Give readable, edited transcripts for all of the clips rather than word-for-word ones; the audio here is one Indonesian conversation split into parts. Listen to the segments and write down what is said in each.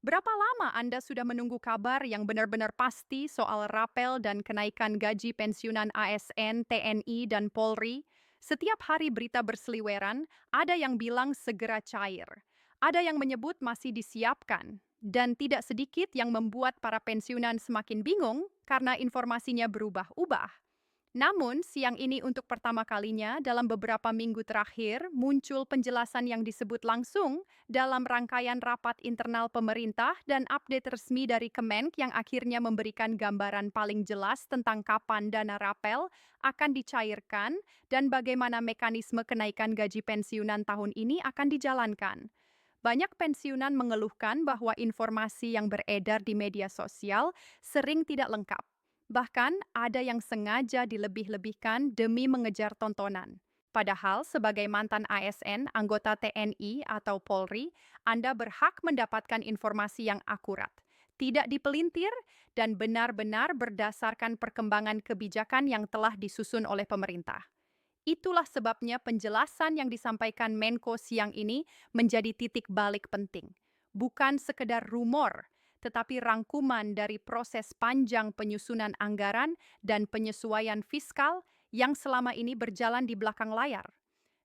Berapa lama Anda sudah menunggu kabar yang benar-benar pasti soal rapel dan kenaikan gaji pensiunan ASN, TNI, dan Polri? Setiap hari berita berseliweran, ada yang bilang segera cair, ada yang menyebut masih disiapkan, dan tidak sedikit yang membuat para pensiunan semakin bingung karena informasinya berubah-ubah. Namun, siang ini untuk pertama kalinya dalam beberapa minggu terakhir muncul penjelasan yang disebut langsung dalam rangkaian rapat internal pemerintah dan update resmi dari Kemenk yang akhirnya memberikan gambaran paling jelas tentang kapan dana rapel akan dicairkan dan bagaimana mekanisme kenaikan gaji pensiunan tahun ini akan dijalankan. Banyak pensiunan mengeluhkan bahwa informasi yang beredar di media sosial sering tidak lengkap. Bahkan ada yang sengaja dilebih-lebihkan demi mengejar tontonan. Padahal sebagai mantan ASN, anggota TNI atau Polri, Anda berhak mendapatkan informasi yang akurat, tidak dipelintir, dan benar-benar berdasarkan perkembangan kebijakan yang telah disusun oleh pemerintah. Itulah sebabnya penjelasan yang disampaikan Menko siang ini menjadi titik balik penting. Bukan sekedar rumor, tetapi rangkuman dari proses panjang penyusunan anggaran dan penyesuaian fiskal yang selama ini berjalan di belakang layar.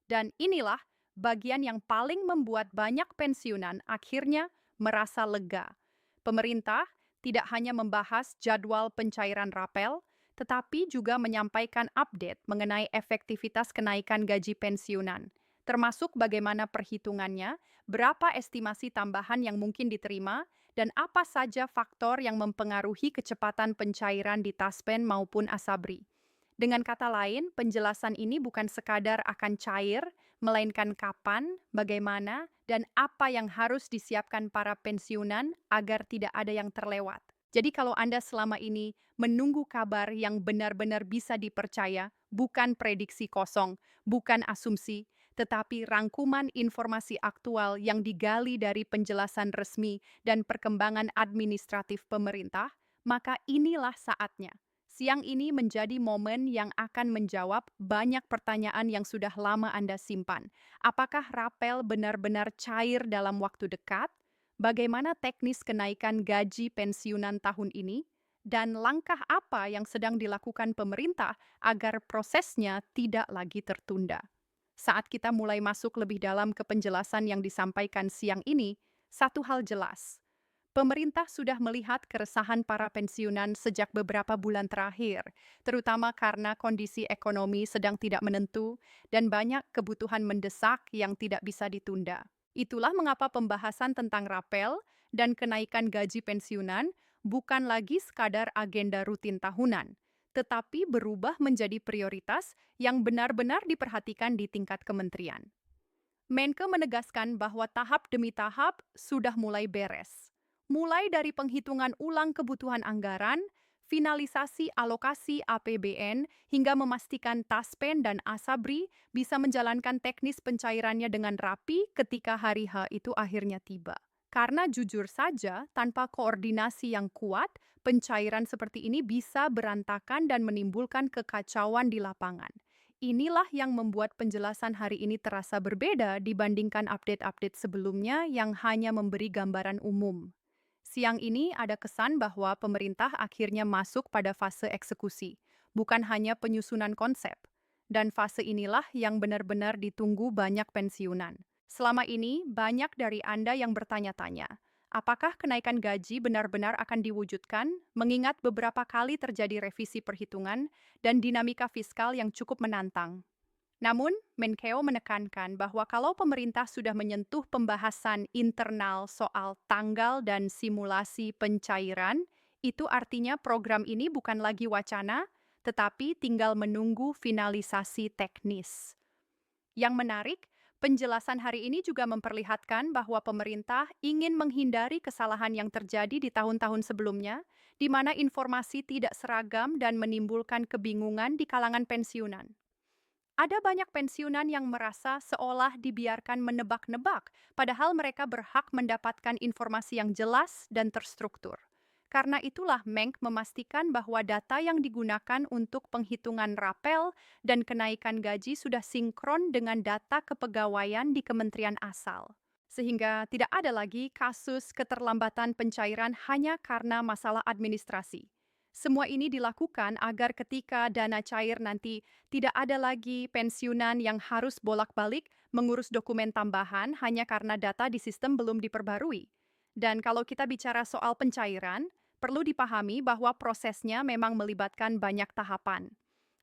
Dan inilah bagian yang paling membuat banyak pensiunan akhirnya merasa lega. Pemerintah tidak hanya membahas jadwal pencairan rapel, tetapi juga menyampaikan update mengenai efektivitas kenaikan gaji pensiunan, termasuk bagaimana perhitungannya, berapa estimasi tambahan yang mungkin diterima, dan apa saja faktor yang mempengaruhi kecepatan pencairan di Taspen maupun Asabri. Dengan kata lain, penjelasan ini bukan sekadar akan cair, melainkan kapan, bagaimana, dan apa yang harus disiapkan para pensiunan agar tidak ada yang terlewat. Jadi kalau Anda selama ini menunggu kabar yang benar-benar bisa dipercaya, bukan prediksi kosong, bukan asumsi, tetapi rangkuman informasi aktual yang digali dari penjelasan resmi dan perkembangan administratif pemerintah, maka inilah saatnya. Siang ini menjadi momen yang akan menjawab banyak pertanyaan yang sudah lama Anda simpan. Apakah rapel benar-benar cair dalam waktu dekat? Bagaimana teknis kenaikan gaji pensiunan tahun ini? Dan langkah apa yang sedang dilakukan pemerintah agar prosesnya tidak lagi tertunda? Saat kita mulai masuk lebih dalam ke penjelasan yang disampaikan siang ini, satu hal jelas. Pemerintah sudah melihat keresahan para pensiunan sejak beberapa bulan terakhir, terutama karena kondisi ekonomi sedang tidak menentu dan banyak kebutuhan mendesak yang tidak bisa ditunda. Itulah mengapa pembahasan tentang rapel dan kenaikan gaji pensiunan bukan lagi sekadar agenda rutin tahunan, tetapi berubah menjadi prioritas yang benar-benar diperhatikan di tingkat kementerian. Menke menegaskan bahwa tahap demi tahap sudah mulai beres. Mulai dari penghitungan ulang kebutuhan anggaran, finalisasi alokasi APBN, hingga memastikan Taspen dan Asabri bisa menjalankan teknis pencairannya dengan rapi ketika hari H itu akhirnya tiba. Karena jujur saja, tanpa koordinasi yang kuat, pencairan seperti ini bisa berantakan dan menimbulkan kekacauan di lapangan. Inilah yang membuat penjelasan hari ini terasa berbeda dibandingkan update-update sebelumnya yang hanya memberi gambaran umum. Siang ini ada kesan bahwa pemerintah akhirnya masuk pada fase eksekusi, bukan hanya penyusunan konsep. Dan fase inilah yang benar-benar ditunggu banyak pensiunan. Selama ini, banyak dari Anda yang bertanya-tanya, apakah kenaikan gaji benar-benar akan diwujudkan, mengingat beberapa kali terjadi revisi perhitungan dan dinamika fiskal yang cukup menantang. Namun, Menkeu menekankan bahwa kalau pemerintah sudah menyentuh pembahasan internal soal tanggal dan simulasi pencairan, itu artinya program ini bukan lagi wacana, tetapi tinggal menunggu finalisasi teknis. Yang menarik, penjelasan hari ini juga memperlihatkan bahwa pemerintah ingin menghindari kesalahan yang terjadi di tahun-tahun sebelumnya, di mana informasi tidak seragam dan menimbulkan kebingungan di kalangan pensiunan. Ada banyak pensiunan yang merasa seolah dibiarkan menebak-nebak, padahal mereka berhak mendapatkan informasi yang jelas dan terstruktur. Karena itulah Menk memastikan bahwa data yang digunakan untuk penghitungan rapel dan kenaikan gaji sudah sinkron dengan data kepegawaian di kementerian asal. sehingga tidak ada lagi kasus keterlambatan pencairan hanya karena masalah administrasi. Semua ini dilakukan agar ketika dana cair nanti tidak ada lagi pensiunan yang harus bolak-balik mengurus dokumen tambahan hanya karena data di sistem belum diperbarui. Dan kalau kita bicara soal pencairan, perlu dipahami bahwa prosesnya memang melibatkan banyak tahapan.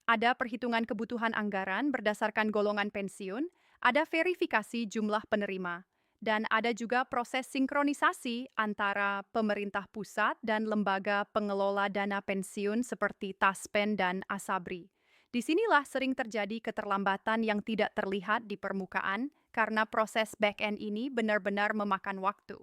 Ada perhitungan kebutuhan anggaran berdasarkan golongan pensiun, ada verifikasi jumlah penerima, dan ada juga proses sinkronisasi antara pemerintah pusat dan lembaga pengelola dana pensiun seperti Taspen dan Asabri. Disinilah sering terjadi keterlambatan yang tidak terlihat di permukaan karena proses back-end ini benar-benar memakan waktu.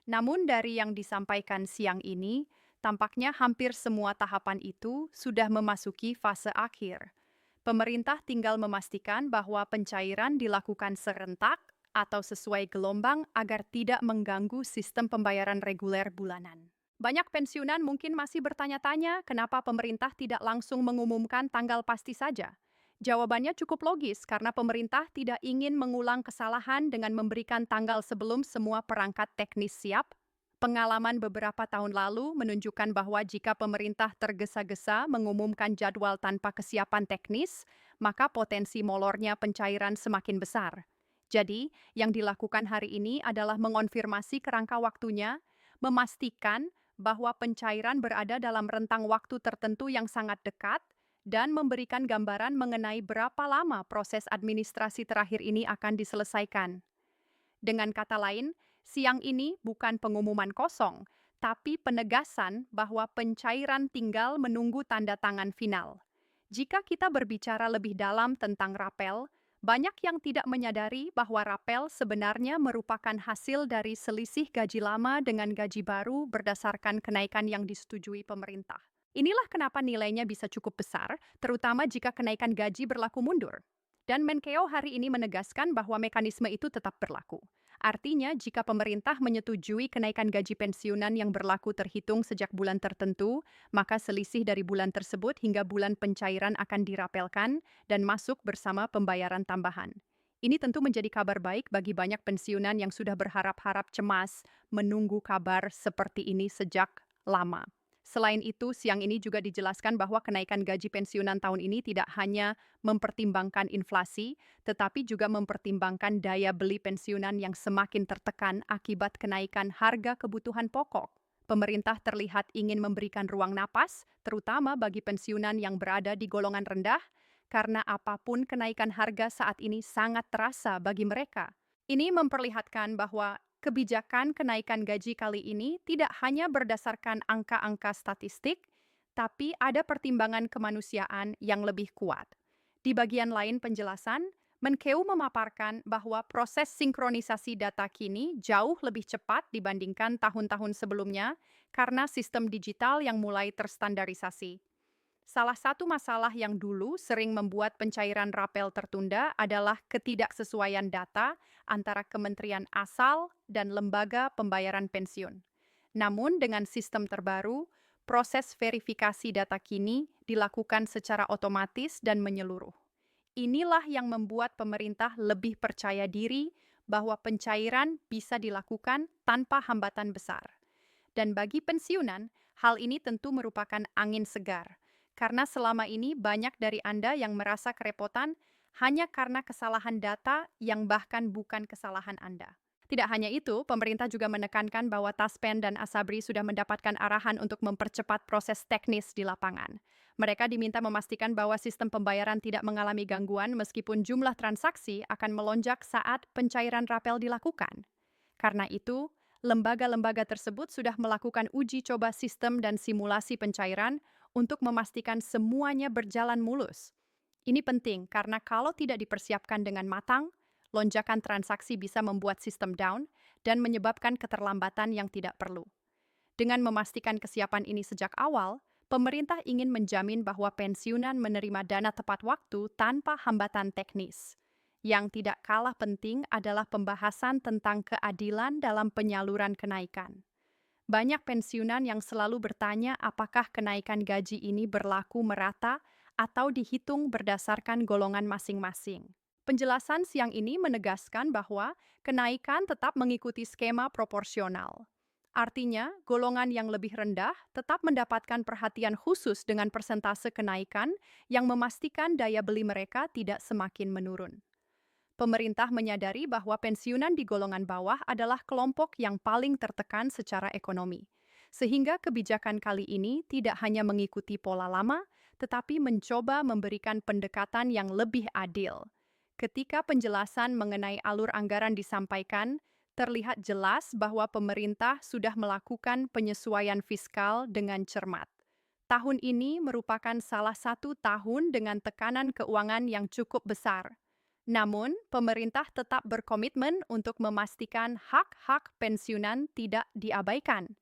Namun dari yang disampaikan siang ini, tampaknya hampir semua tahapan itu sudah memasuki fase akhir. Pemerintah tinggal memastikan bahwa pencairan dilakukan serentak atau sesuai gelombang agar tidak mengganggu sistem pembayaran reguler bulanan. Banyak pensiunan mungkin masih bertanya-tanya kenapa pemerintah tidak langsung mengumumkan tanggal pasti saja. Jawabannya cukup logis karena pemerintah tidak ingin mengulang kesalahan dengan memberikan tanggal sebelum semua perangkat teknis siap. Pengalaman beberapa tahun lalu menunjukkan bahwa jika pemerintah tergesa-gesa mengumumkan jadwal tanpa kesiapan teknis, maka potensi molornya pencairan semakin besar. Jadi, yang dilakukan hari ini adalah mengonfirmasi kerangka waktunya, memastikan bahwa pencairan berada dalam rentang waktu tertentu yang sangat dekat, dan memberikan gambaran mengenai berapa lama proses administrasi terakhir ini akan diselesaikan. Dengan kata lain, siang ini bukan pengumuman kosong, tapi penegasan bahwa pencairan tinggal menunggu tanda tangan final. Jika kita berbicara lebih dalam tentang rapel, banyak yang tidak menyadari bahwa rapel sebenarnya merupakan hasil dari selisih gaji lama dengan gaji baru berdasarkan kenaikan yang disetujui pemerintah. Inilah kenapa nilainya bisa cukup besar, terutama jika kenaikan gaji berlaku mundur. Dan Menkeu hari ini menegaskan bahwa mekanisme itu tetap berlaku. Artinya, jika pemerintah menyetujui kenaikan gaji pensiunan yang berlaku terhitung sejak bulan tertentu, maka selisih dari bulan tersebut hingga bulan pencairan akan dirapelkan dan masuk bersama pembayaran tambahan. Ini tentu menjadi kabar baik bagi banyak pensiunan yang sudah berharap-harap cemas menunggu kabar seperti ini sejak lama. Selain itu, siang ini juga dijelaskan bahwa kenaikan gaji pensiunan tahun ini tidak hanya mempertimbangkan inflasi, tetapi juga mempertimbangkan daya beli pensiunan yang semakin tertekan akibat kenaikan harga kebutuhan pokok. Pemerintah terlihat ingin memberikan ruang napas, terutama bagi pensiunan yang berada di golongan rendah, karena apapun kenaikan harga saat ini sangat terasa bagi mereka. Ini memperlihatkan bahwa kebijakan kenaikan gaji kali ini tidak hanya berdasarkan angka-angka statistik, tapi ada pertimbangan kemanusiaan yang lebih kuat. Di bagian lain penjelasan, Menkeu memaparkan bahwa proses sinkronisasi data kini jauh lebih cepat dibandingkan tahun-tahun sebelumnya karena sistem digital yang mulai terstandarisasi. Salah satu masalah yang dulu sering membuat pencairan rapel tertunda adalah ketidaksesuaian data antara kementerian asal dan lembaga pembayaran pensiun. Namun dengan sistem terbaru, proses verifikasi data kini dilakukan secara otomatis dan menyeluruh. Inilah yang membuat pemerintah lebih percaya diri bahwa pencairan bisa dilakukan tanpa hambatan besar. Dan bagi pensiunan, hal ini tentu merupakan angin segar, karena selama ini banyak dari Anda yang merasa kerepotan hanya karena kesalahan data yang bahkan bukan kesalahan Anda. Tidak hanya itu, pemerintah juga menekankan bahwa Taspen dan Asabri sudah mendapatkan arahan untuk mempercepat proses teknis di lapangan. Mereka diminta memastikan bahwa sistem pembayaran tidak mengalami gangguan meskipun jumlah transaksi akan melonjak saat pencairan rapel dilakukan. Karena itu, lembaga-lembaga tersebut sudah melakukan uji coba sistem dan simulasi pencairan untuk memastikan semuanya berjalan mulus. Ini penting karena kalau tidak dipersiapkan dengan matang, lonjakan transaksi bisa membuat sistem down dan menyebabkan keterlambatan yang tidak perlu. Dengan memastikan kesiapan ini sejak awal, pemerintah ingin menjamin bahwa pensiunan menerima dana tepat waktu tanpa hambatan teknis. Yang tidak kalah penting adalah pembahasan tentang keadilan dalam penyaluran kenaikan. Banyak pensiunan yang selalu bertanya apakah kenaikan gaji ini berlaku merata atau dihitung berdasarkan golongan masing-masing. Penjelasan siang ini menegaskan bahwa kenaikan tetap mengikuti skema proporsional. Artinya, golongan yang lebih rendah tetap mendapatkan perhatian khusus dengan persentase kenaikan yang memastikan daya beli mereka tidak semakin menurun. Pemerintah menyadari bahwa pensiunan di golongan bawah adalah kelompok yang paling tertekan secara ekonomi. Sehingga kebijakan kali ini tidak hanya mengikuti pola lama, tetapi mencoba memberikan pendekatan yang lebih adil. Ketika penjelasan mengenai alur anggaran disampaikan, terlihat jelas bahwa pemerintah sudah melakukan penyesuaian fiskal dengan cermat. Tahun ini merupakan salah satu tahun dengan tekanan keuangan yang cukup besar. Namun, pemerintah tetap berkomitmen untuk memastikan hak-hak pensiunan tidak diabaikan.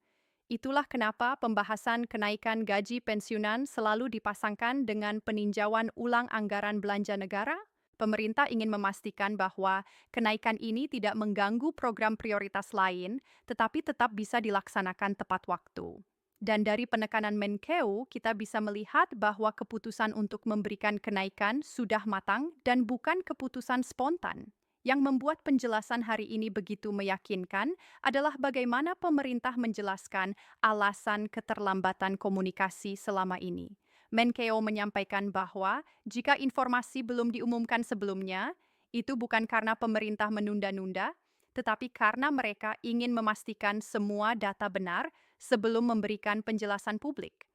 Itulah kenapa pembahasan kenaikan gaji pensiunan selalu dipasangkan dengan peninjauan ulang anggaran belanja negara. Pemerintah ingin memastikan bahwa kenaikan ini tidak mengganggu program prioritas lain, tetapi tetap bisa dilaksanakan tepat waktu. Dan dari penekanan Menkeu, kita bisa melihat bahwa keputusan untuk memberikan kenaikan sudah matang dan bukan keputusan spontan. Yang membuat penjelasan hari ini begitu meyakinkan adalah bagaimana pemerintah menjelaskan alasan keterlambatan komunikasi selama ini. Menkeu menyampaikan bahwa jika informasi belum diumumkan sebelumnya, itu bukan karena pemerintah menunda-nunda, tetapi karena mereka ingin memastikan semua data benar sebelum memberikan penjelasan publik.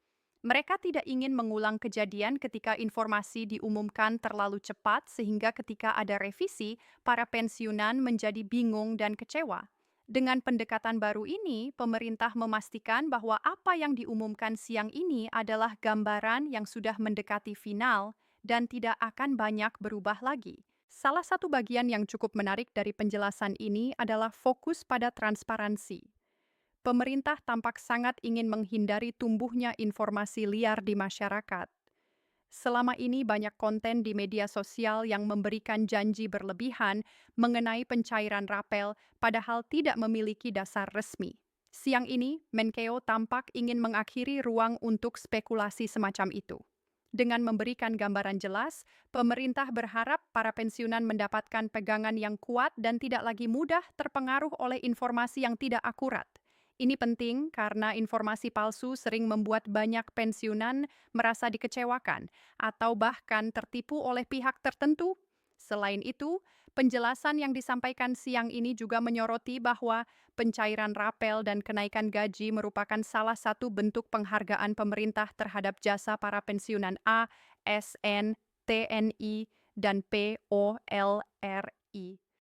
Mereka tidak ingin mengulang kejadian ketika informasi diumumkan terlalu cepat sehingga ketika ada revisi, para pensiunan menjadi bingung dan kecewa. Dengan pendekatan baru ini, pemerintah memastikan bahwa apa yang diumumkan siang ini adalah gambaran yang sudah mendekati final dan tidak akan banyak berubah lagi. Salah satu bagian yang cukup menarik dari penjelasan ini adalah fokus pada transparansi. Pemerintah tampak sangat ingin menghindari tumbuhnya informasi liar di masyarakat. Selama ini banyak konten di media sosial yang memberikan janji berlebihan mengenai pencairan rapel padahal tidak memiliki dasar resmi. Siang ini, Menkeu tampak ingin mengakhiri ruang untuk spekulasi semacam itu. Dengan memberikan gambaran jelas, pemerintah berharap para pensiunan mendapatkan pegangan yang kuat dan tidak lagi mudah terpengaruh oleh informasi yang tidak akurat. Ini penting karena informasi palsu sering membuat banyak pensiunan merasa dikecewakan atau bahkan tertipu oleh pihak tertentu. Selain itu, penjelasan yang disampaikan siang ini juga menyoroti bahwa pencairan rapel dan kenaikan gaji merupakan salah satu bentuk penghargaan pemerintah terhadap jasa para pensiunan ASN, TNI, dan POLRI.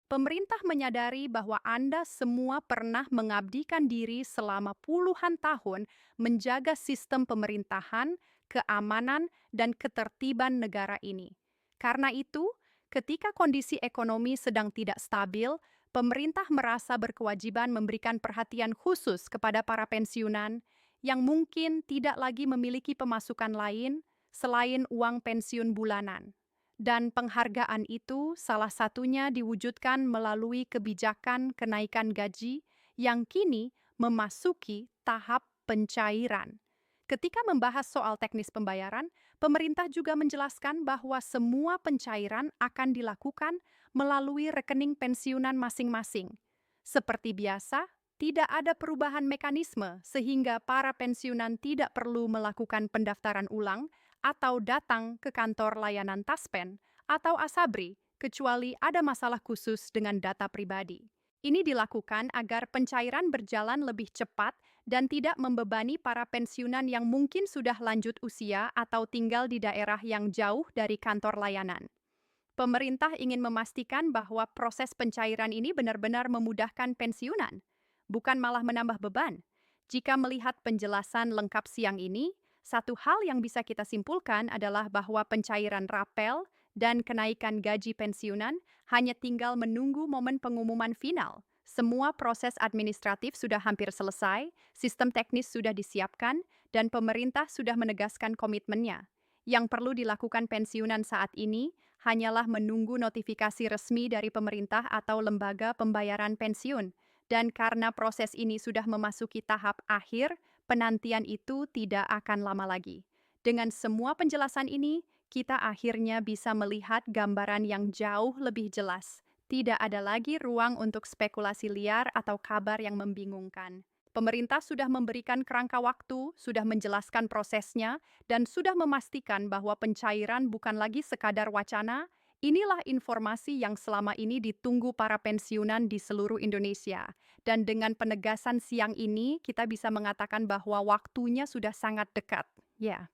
Pemerintah menyadari bahwa Anda semua pernah mengabdikan diri selama puluhan tahun menjaga sistem pemerintahan, keamanan, dan ketertiban negara ini. Karena itu, ketika kondisi ekonomi sedang tidak stabil, pemerintah merasa berkewajiban memberikan perhatian khusus kepada para pensiunan yang mungkin tidak lagi memiliki pemasukan lain selain uang pensiun bulanan. Dan penghargaan itu salah satunya diwujudkan melalui kebijakan kenaikan gaji yang kini memasuki tahap pencairan. Ketika membahas soal teknis pembayaran, pemerintah juga menjelaskan bahwa semua pencairan akan dilakukan melalui rekening pensiunan masing-masing. Seperti biasa, tidak ada perubahan mekanisme sehingga para pensiunan tidak perlu melakukan pendaftaran ulang atau datang ke kantor layanan Taspen atau Asabri, kecuali ada masalah khusus dengan data pribadi. Ini dilakukan agar pencairan berjalan lebih cepat dan tidak membebani para pensiunan yang mungkin sudah lanjut usia atau tinggal di daerah yang jauh dari kantor layanan. Pemerintah ingin memastikan bahwa proses pencairan ini benar-benar memudahkan pensiunan, bukan malah menambah beban. Jika melihat penjelasan lengkap siang ini, satu hal yang bisa kita simpulkan adalah bahwa pencairan rapel dan kenaikan gaji pensiunan hanya tinggal menunggu momen pengumuman final. Semua proses administratif sudah hampir selesai, sistem teknis sudah disiapkan, dan pemerintah sudah menegaskan komitmennya. Yang perlu dilakukan pensiunan saat ini hanyalah menunggu notifikasi resmi dari pemerintah atau lembaga pembayaran pensiun. Dan karena proses ini sudah memasuki tahap akhir, penantian itu tidak akan lama lagi. Dengan semua penjelasan ini, kita akhirnya bisa melihat gambaran yang jauh lebih jelas. Tidak ada lagi ruang untuk spekulasi liar atau kabar yang membingungkan. Pemerintah sudah memberikan kerangka waktu, sudah menjelaskan prosesnya, dan sudah memastikan bahwa pencairan bukan lagi sekadar wacana. Inilah informasi yang selama ini ditunggu para pensiunan di seluruh Indonesia. Dan dengan penegasan siang ini, kita bisa mengatakan bahwa waktunya sudah sangat dekat. Ya.